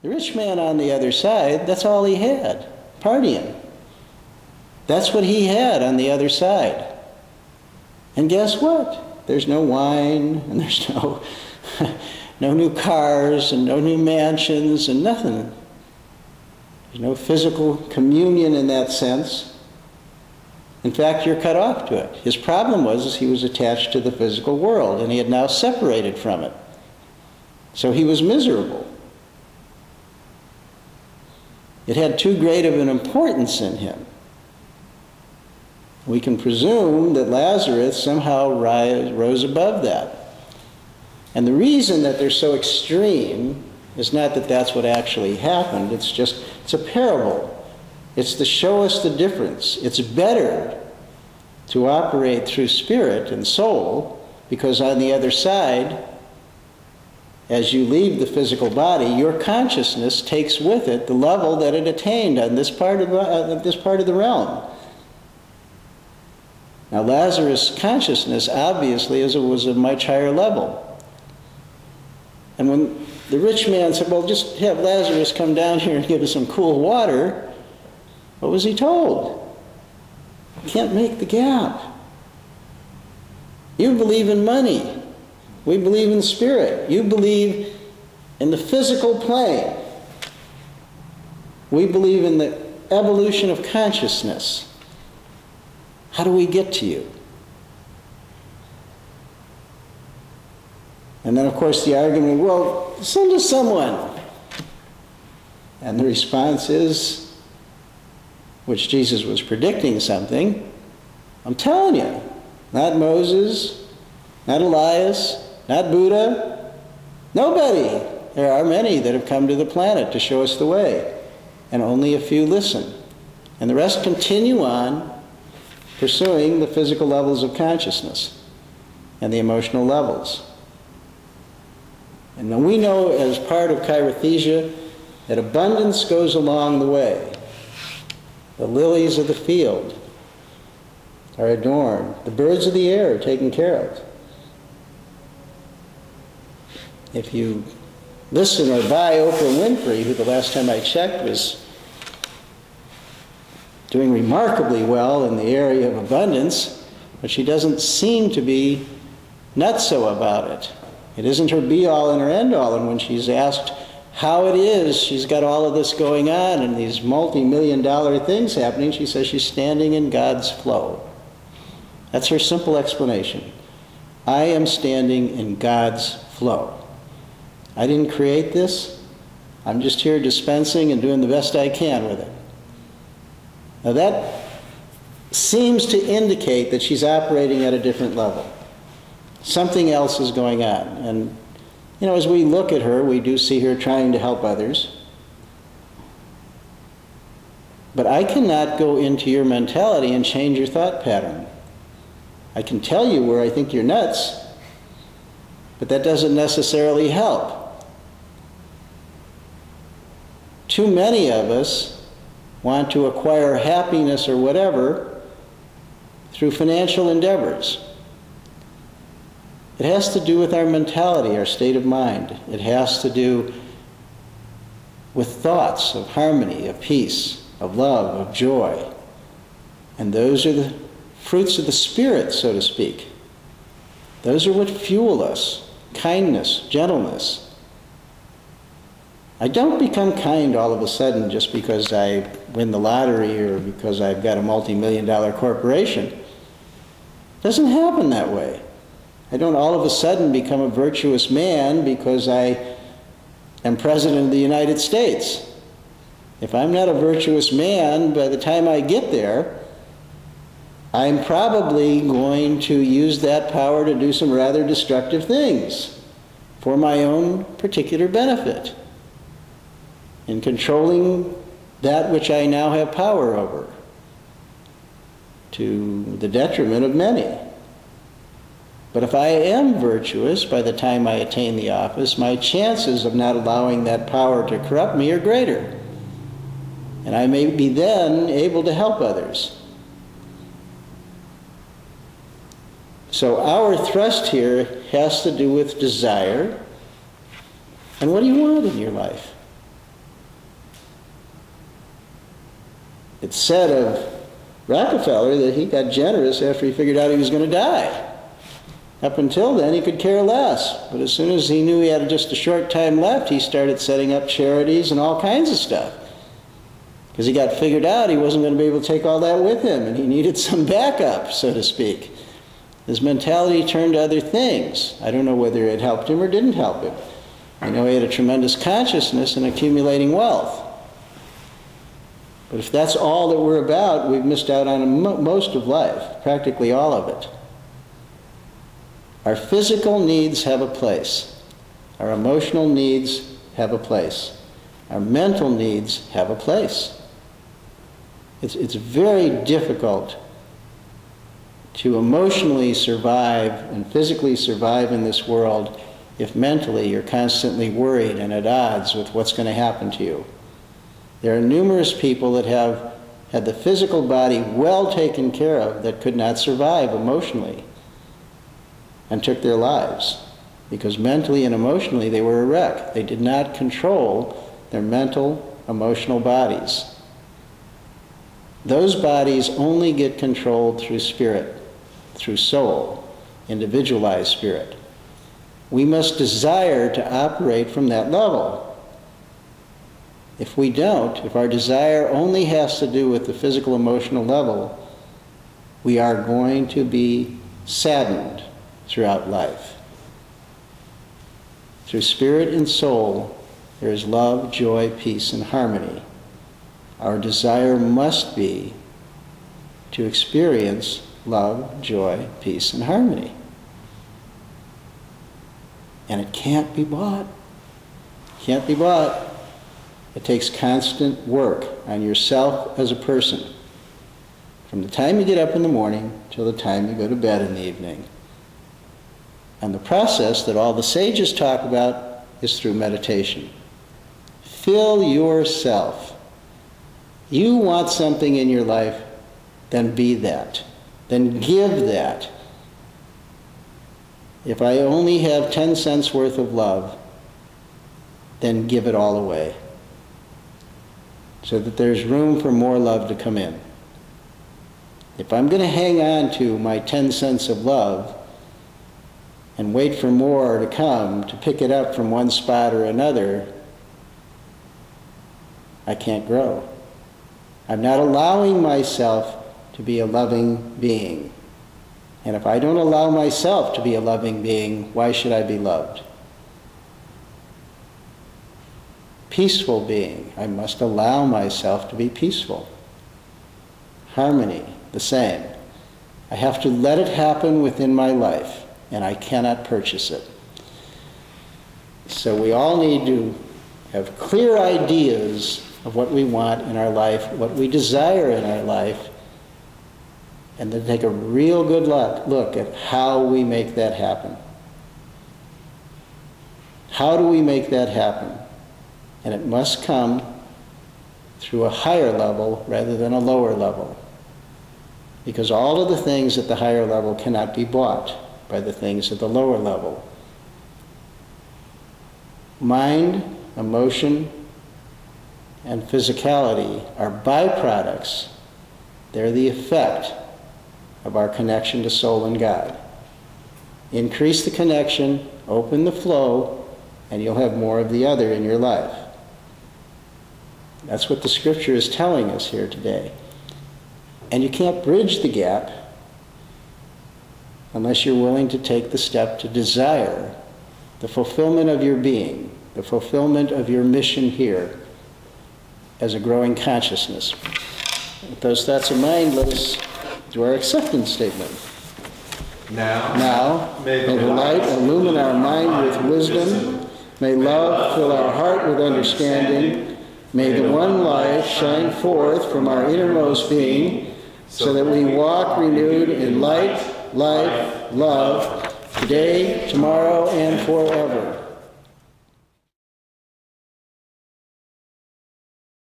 The rich man on the other side, that's all he had, partying. That's what he had on the other side. And guess what? There's no wine, and there's no, no new cars, and no new mansions, and nothing. There's no physical communion in that sense. In fact, you're cut off to it. His problem was he was attached to the physical world, and he had now separated from it. So he was miserable. It had too great of an importance in him. We can presume that Lazarus somehow rose above that. And the reason that they're so extreme is not that that's what actually happened. It's a parable. It's to show us the difference. It's better to operate through spirit and soul, because on the other side, as you leave the physical body, your consciousness takes with it the level that it attained on this part of the realm. Now, Lazarus' consciousness obviously was a much higher level. And when the rich man said, well, just have Lazarus come down here and give us some cool water, what was he told? You can't make the gap. You believe in money. We believe in spirit. You believe in the physical plane. We believe in the evolution of consciousness. How do we get to you? And then, of course, the argument, well, send us someone. And the response is, which Jesus was predicting something, I'm telling you, not Moses, not Elias, not Buddha, nobody. There are many that have come to the planet to show us the way, and only a few listen. And the rest continue on pursuing the physical levels of consciousness and the emotional levels. And then we know, as part of chirothesia, that abundance goes along the way. The lilies of the field are adorned. The birds of the air are taken care of. If you listen or buy Oprah Winfrey, who the last time I checked was doing remarkably well in the area of abundance, but she doesn't seem to be nutso about it. It isn't her be-all and her end-all, and when she's asked how it is she's got all of this going on and these multi-million-dollar things happening, she says she's standing in God's flow. That's her simple explanation. I am standing in God's flow. I didn't create this. I'm just here dispensing and doing the best I can with it. Now that seems to indicate that she's operating at a different level. Something else is going on. And, you know, as we look at her, we do see her trying to help others. But I cannot go into your mentality and change your thought pattern. I can tell you where I think you're nuts, but that doesn't necessarily help. Too many of us want to acquire happiness or whatever through financial endeavors. It has to do with our mentality, our state of mind. It has to do with thoughts of harmony, of peace, of love, of joy. And those are the fruits of the Spirit, so to speak. Those are what fuel us. Kindness, gentleness. I don't become kind all of a sudden just because I win the lottery or because I've got a multi-million-dollar corporation. It doesn't happen that way. I don't all of a sudden become a virtuous man because I am President of the United States. If I'm not a virtuous man, by the time I get there, I'm probably going to use that power to do some rather destructive things for my own particular benefit in controlling that which I now have power over to the detriment of many. But if I am virtuous by the time I attain the office, my chances of not allowing that power to corrupt me are greater. And I may be then able to help others. So our thrust here has to do with desire. And what do you want in your life? It's said of Rockefeller that he got generous after he figured out he was going to die. Up until then, he could care less. But as soon as he knew he had just a short time left, he started setting up charities and all kinds of stuff. Because he got figured out he wasn't going to be able to take all that with him, and he needed some backup, so to speak. His mentality turned to other things. I don't know whether it helped him or didn't help him. I know he had a tremendous consciousness in accumulating wealth. But if that's all that we're about, we've missed out on most of life, practically all of it. Our physical needs have a place. Our emotional needs have a place. Our mental needs have a place. It's very difficult to emotionally survive and physically survive in this world if mentally you're constantly worried and at odds with what's going to happen to you. There are numerous people that have had the physical body well taken care of that could not survive emotionally and took their lives because mentally and emotionally they were a wreck. They did not control their mental, emotional bodies. Those bodies only get controlled through spirit, through soul, individualized spirit. We must desire to operate from that level. If we don't, if our desire only has to do with the physical, emotional level, we are going to be saddened throughout life. Through spirit and soul, there is love, joy, peace, and harmony. Our desire must be to experience love, joy, peace, and harmony. And it can't be bought. Can't be bought. It takes constant work on yourself as a person. From the time you get up in the morning till the time you go to bed in the evening. And the process that all the sages talk about is through meditation. Fill yourself. You want something in your life, then be that. Then give that. If I only have 10 cents worth of love, then give it all away, so that there's room for more love to come in. If I'm going to hang on to my 10 cents of love and wait for more to come to pick it up from one spot or another, I can't grow. I'm not allowing myself to be a loving being. And if I don't allow myself to be a loving being, why should I be loved? Peaceful being. I must allow myself to be peaceful. Harmony, the same. I have to let it happen within my life, and I cannot purchase it. So we all need to have clear ideas of what we want in our life, what we desire in our life, and then take a real good look at how we make that happen. How do we make that happen? And it must come through a higher level rather than a lower level. Because all of the things at the higher level cannot be bought by the things at the lower level. Mind, emotion, and physicality are byproducts. They're the effect of our connection to soul and God. Increase the connection, open the flow, and you'll have more of the other in your life. That's what the scripture is telling us here today. And you can't bridge the gap unless you're willing to take the step to desire the fulfillment of your being, the fulfillment of your mission here as a growing consciousness. With those thoughts in mind, let us do our acceptance statement. Now, may the light illumine our mind with wisdom. May love fill our heart with understanding. May the one light shine forth from our innermost being, so that we walk renewed in light, life, love, today, tomorrow, and forever.